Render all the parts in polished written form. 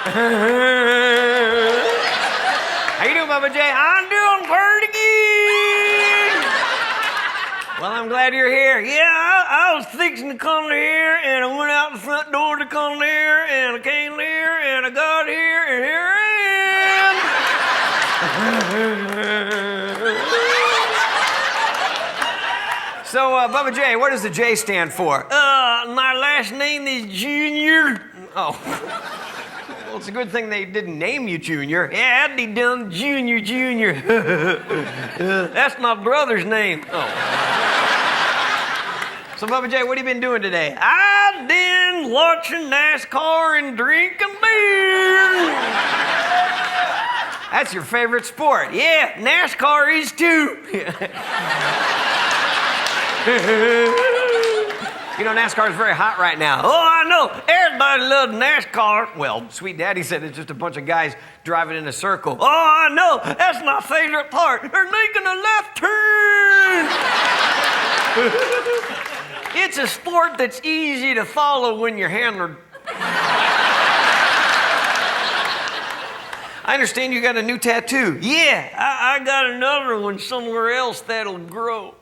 How you doing, Bubba J? I'm doing pretty good. Well, I'm glad you're here. Yeah, I was fixing to come here, and I went out the front door to come here, and I came here, and I got here, and here I am. So, Bubba J, what does the J stand for? My last name is Junior. Oh. Well, it's a good thing they didn't name you Junior. Yeah, I'd be done Junior. That's my brother's name. Oh. So, Bubba J, what have you been doing today? I've been watching NASCAR and drinking beer. That's your favorite sport. Yeah, NASCAR is too. You know, NASCAR is very hot right now. Oh, I know. Everybody loves NASCAR. Well, Sweet Daddy said it's just a bunch of guys driving in a circle. Oh, I know. That's my favorite part. They're making a left turn. It's a sport that's easy to follow when you're handlered. I understand you got a new tattoo. Yeah, I got another one somewhere else that'll grow.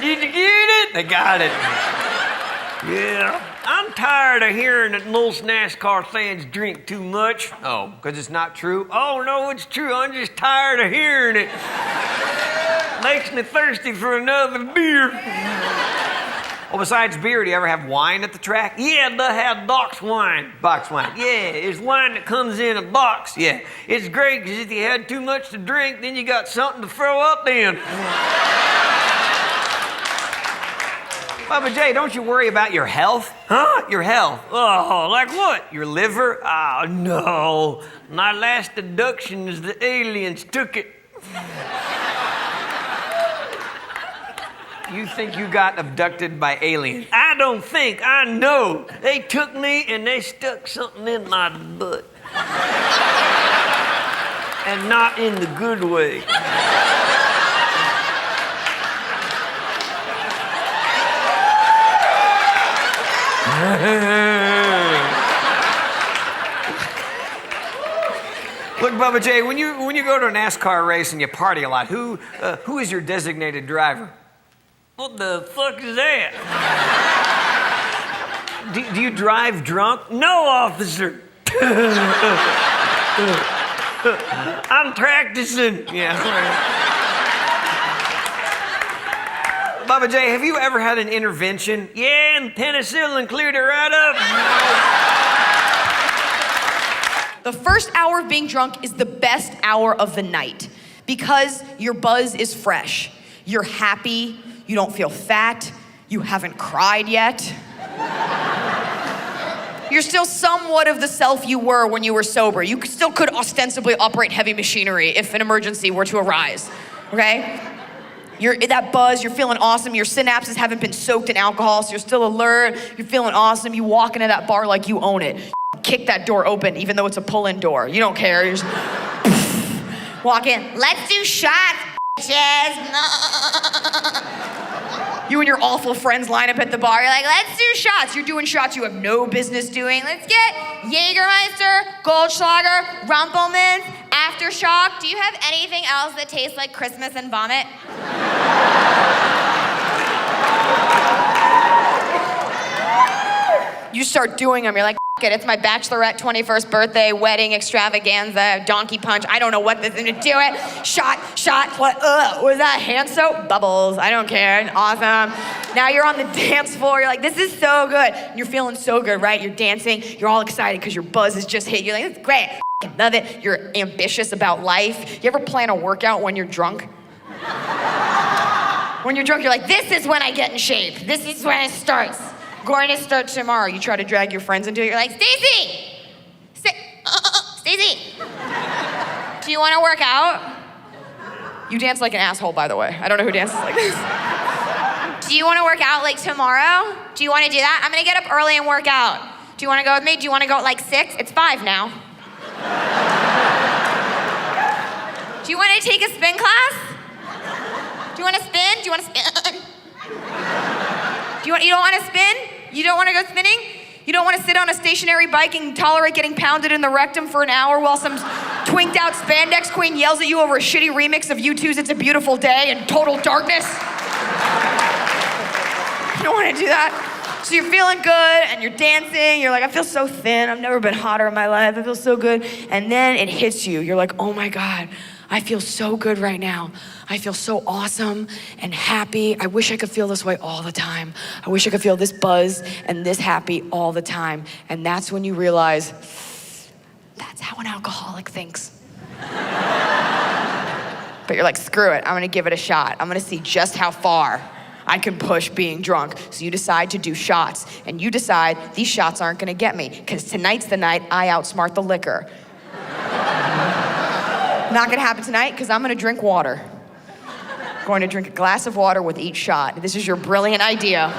Did you get it? I got it. Yeah. I'm tired of hearing that most NASCAR fans drink too much. Oh, because it's not true? Oh, no, it's true. I'm just tired of hearing it. Makes me thirsty for another beer. Well, besides beer, do you ever have wine at the track? Yeah, they have box wine. Box wine. Yeah, it's wine that comes in a box. Yeah, it's great because if you had too much to drink, then you got something to throw up in. Bubba J, don't you worry about your health? Huh? Your health? Oh, like what? Your liver? Oh, no. My last deduction is the aliens took it. You think you got abducted by aliens? I don't think, I know. They took me and they stuck something in my butt. And not in the good way. Look, Bubba J, when you go to a NASCAR race and you party a lot, who is your designated driver? What the fuck is that? Do you drive drunk? No, officer. I'm practicing. Yeah. Bubba J, have you ever had an intervention? Yeah, and penicillin cleared it right up. The first hour of being drunk is the best hour of the night because your buzz is fresh. You're happy. You don't feel fat. You haven't cried yet. You're still somewhat of the self you were when you were sober. You still could ostensibly operate heavy machinery if an emergency were to arise, okay? You're that buzz, you're feeling awesome. Your synapses haven't been soaked in alcohol, so you're still alert. You're feeling awesome. You walk into that bar like you own it. You kick that door open, even though it's a pull-in door. You don't care. You just walk in. Let's do shots, bitches. No. You and your awful friends line up at the bar. You're like, let's do shots. You're doing shots you have no business doing. Let's get Jägermeister, Goldschlager, Rumpelmans, Aftershock. Do you have anything else that tastes like Christmas and vomit? You start doing them. You're like, it. It's my bachelorette 21st birthday, wedding, extravaganza, donkey punch. I don't know what this is to do it. Shot, what, was that hand soap? Bubbles, I don't care, awesome. Now you're on the dance floor, you're like, this is so good. And you're feeling so good, right? You're dancing, you're all excited because your buzz has just hit. You're like, it's great, I love it. You're ambitious about life. You ever plan a workout when you're drunk? When you're drunk, you're like, this is when I get in shape. This is when it starts. Going to start tomorrow. You try to drag your friends into it. You're like, Stacy! Stacy! Do you want to work out? You dance like an asshole, by the way. I don't know who dances like this. Do you want to work out like tomorrow? Do you want to do that? I'm going to get up early and work out. Do you want to go with me? Do you want to go at like 6? It's 5 now. Do you want to take a spin class? Do you want to spin? Do you want to spin? You don't want to spin? You don't want to go spinning? You don't want to sit on a stationary bike and tolerate getting pounded in the rectum for an hour while some twinked out spandex queen yells at you over a shitty remix of U2's It's a Beautiful Day in total darkness? You don't want to do that? So you're feeling good and you're dancing. You're like, I feel so thin. I've never been hotter in my life. I feel so good. And then it hits you. You're like, oh my God, I feel so good right now. I feel so awesome and happy. I wish I could feel this way all the time. I wish I could feel this buzz and this happy all the time. And that's when you realize, that's how an alcoholic thinks. But you're like, screw it. I'm gonna give it a shot. I'm gonna see just how far I can push being drunk. So you decide to do shots, and you decide these shots aren't gonna get me, because tonight's the night I outsmart the liquor. Not gonna happen tonight, because I'm gonna drink water. Going to drink a glass of water with each shot. This is your brilliant idea.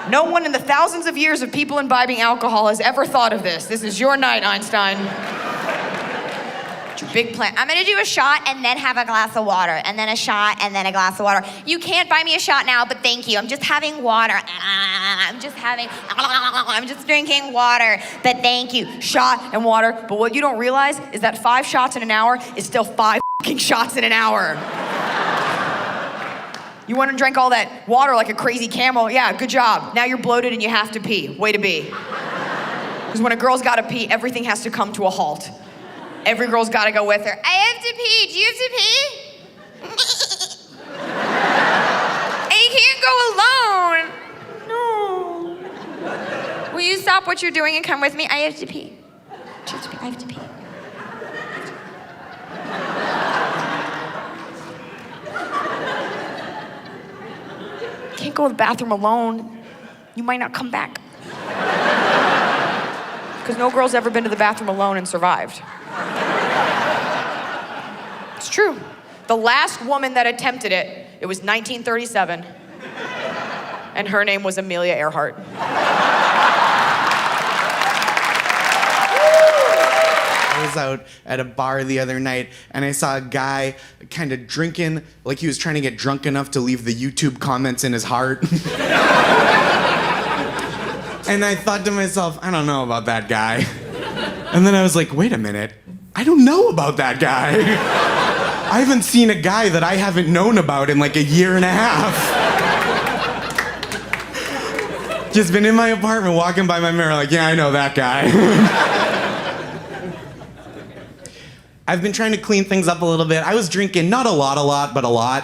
No one in the thousands of years of people imbibing alcohol has ever thought of this. This is your night, Einstein. It's your big plan. I'm gonna do a shot and then have a glass of water, and then a shot and then a glass of water. You can't buy me a shot now, but thank you. I'm just having water. I'm just drinking water, but thank you. Shot and water, but what you don't realize is that 5 shots in an hour is still 5 fucking shots in an hour. You went and drank all that water like a crazy camel. Yeah, good job. Now you're bloated and you have to pee. Way to be. Because when a girl's gotta pee, everything has to come to a halt. Every girl's gotta go with her. I have to pee. Do you have to pee? And you can't go alone. No. Will you stop what you're doing and come with me? I have to pee. I have to pee. Can't go to the bathroom alone. You might not come back. Because no girl's ever been to the bathroom alone and survived. It's true. The last woman that attempted it, it was 1937, and her name was Amelia Earhart. I was out at a bar the other night and I saw a guy kind of drinking like he was trying to get drunk enough to leave the YouTube comments in his heart. And I thought to myself, I don't know about that guy. And then I was like, wait a minute, I don't know about that guy. I haven't seen a guy that I haven't known about in like a year and a half. Just been in my apartment walking by my mirror like, yeah, I know that guy. I've been trying to clean things up a little bit. I was drinking not a lot, but a lot.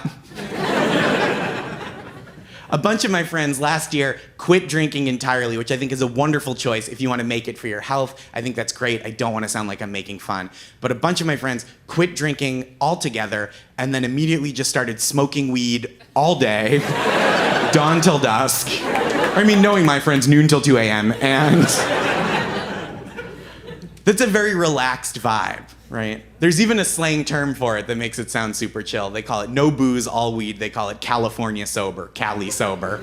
A bunch of my friends last year quit drinking entirely, which I think is a wonderful choice if you want to make it for your health. I think that's great. I don't want to sound like I'm making fun. But a bunch of my friends quit drinking altogether and then immediately just started smoking weed all day, dawn till dusk. I mean, knowing my friends, noon till 2 a.m. And that's a very relaxed vibe, right? There's even a slang term for it that makes it sound super chill. They call it no booze, all weed. They call it California sober, Cali sober.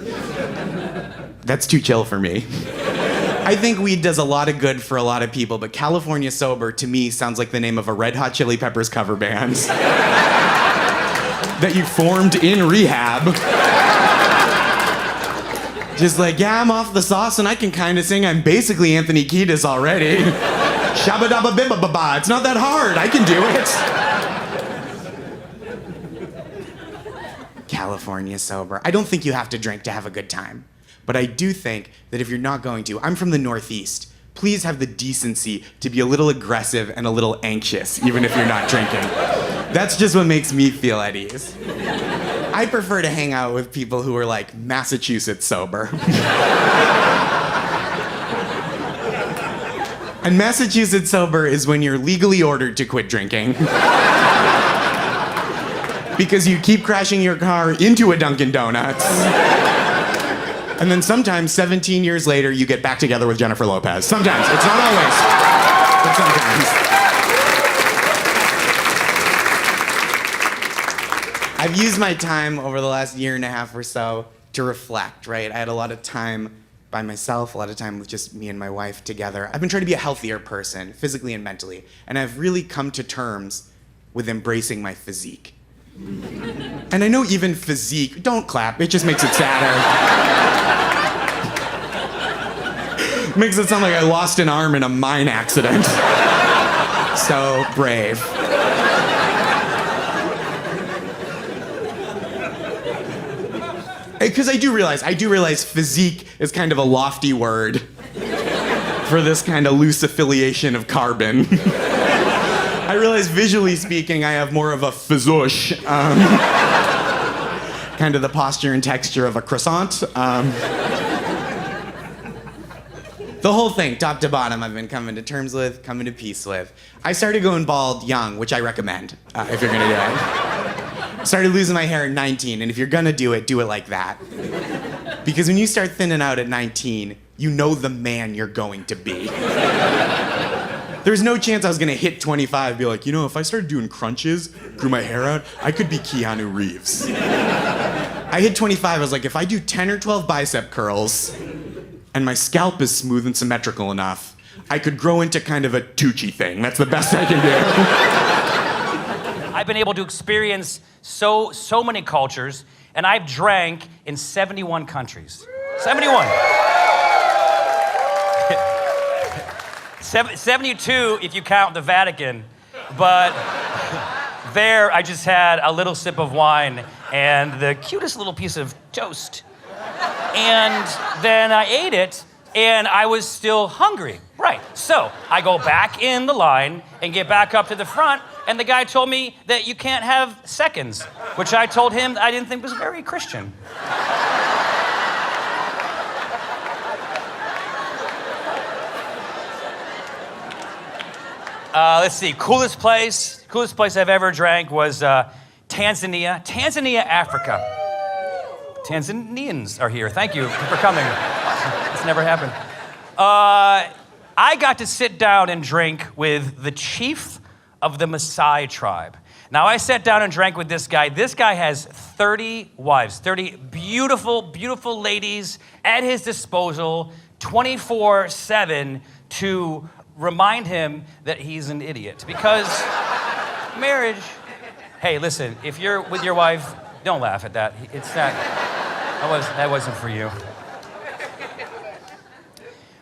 That's too chill for me. I think weed does a lot of good for a lot of people, but California sober to me sounds like the name of a Red Hot Chili Peppers cover band that you formed in rehab. Just like, yeah, I'm off the sauce and I can kind of sing. I'm basically Anthony Kiedis already. Shabba dabba bibba baba. It's not that hard. I can do it. California sober. I don't think you have to drink to have a good time. But I do think that if you're not going to, I'm from the Northeast. Please have the decency to be a little aggressive and a little anxious, even if you're not drinking. That's just what makes me feel at ease. I prefer to hang out with people who are like Massachusetts sober. And Massachusetts sober is when you're legally ordered to quit drinking. Because you keep crashing your car into a Dunkin' Donuts. And then sometimes, 17 years later, you get back together with Jennifer Lopez. Sometimes. It's not always. But sometimes. I've used my time over the last year and a half or so to reflect, right? I had a lot of time by myself, a lot of time with just me and my wife together. I've been trying to be a healthier person, physically and mentally. And I've really come to terms with embracing my physique. And I know even physique, don't clap, it just makes it sadder. Makes it sound like I lost an arm in a mine accident. So brave. Because I do realize physique is kind of a lofty word for this kind of loose affiliation of carbon. I realize visually speaking, I have more of a physique, kind of the posture and texture of a croissant. The whole thing, top to bottom, I've been coming to terms with, coming to peace with. I started going bald young, which I recommend if you're gonna do it. Started losing my hair at 19, and if you're gonna do it like that. Because when you start thinning out at 19, you know the man you're going to be. There's no chance I was gonna hit 25 and be like, you know, if I started doing crunches, grew my hair out, I could be Keanu Reeves. I hit 25, I was like, if I do 10 or 12 bicep curls, and my scalp is smooth and symmetrical enough, I could grow into kind of a Tucci thing. That's the best I can do. I've been able to experience so many cultures, and I've drank in 71 countries. 71. 72 if you count the Vatican, but there I just had a little sip of wine and the cutest little piece of toast. And then I ate it, and I was still hungry. Right. So I go back in the line and get back up to the front, and the guy told me that you can't have seconds, which I told him I didn't think was very Christian. Let's see, coolest place I've ever drank was Tanzania, Africa. Tanzanians are here. Thank you for coming. It's never happened. I got to sit down and drink with the chief of the Maasai tribe. Now, I sat down and drank with this guy. This guy has 30 wives, 30 beautiful, beautiful ladies at his disposal 24/7 to remind him that he's an idiot. Because marriage, hey, listen, if you're with your wife, don't laugh at that. It's not, that wasn't for you.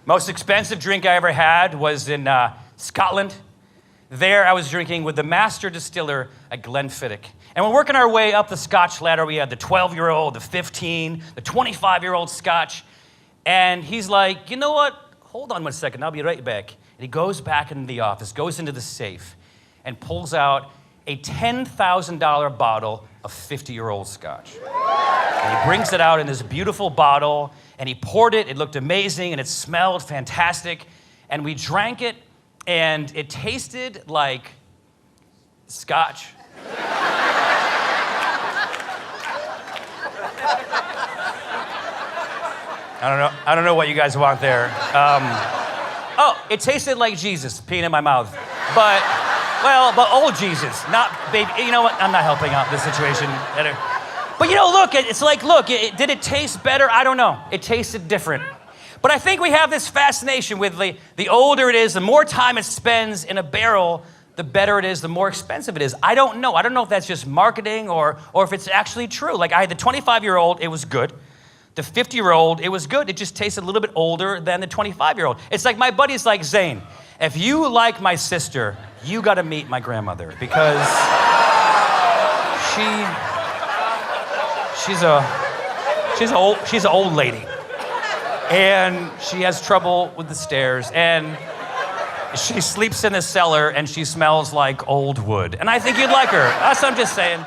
Most expensive drink I ever had was in Scotland. There I was drinking with the master distiller at Glenfiddich. And we're working our way up the Scotch ladder. We had the 12-year-old, the 15, the 25-year-old Scotch. And he's like, you know what? Hold on one second, I'll be right back. And he goes back into the office, goes into the safe, and pulls out a $10,000 bottle of 50-year-old Scotch. And he brings it out in this beautiful bottle, and he poured it. It looked amazing, and it smelled fantastic. And we drank it, and it tasted like Scotch. I don't know what you guys want there. It tasted like Jesus peeing in my mouth. But old Jesus, not baby. You know what? I'm not helping out this situation. But you know, look, did it taste better? I don't know. It tasted different. But I think we have this fascination with the older it is, the more time it spends in a barrel, the better it is, the more expensive it is. I don't know. I don't know if that's just marketing or if it's actually true. Like I had the 25-year-old, it was good. The 50-year-old, it was good. It just tasted a little bit older than the 25-year-old. It's like my buddy's like, Zane, if you like my sister, you got to meet my grandmother because she's an old lady, and she has trouble with the stairs, and she sleeps in the cellar, and she smells like old wood. And I think you'd like her. That's what I'm just saying.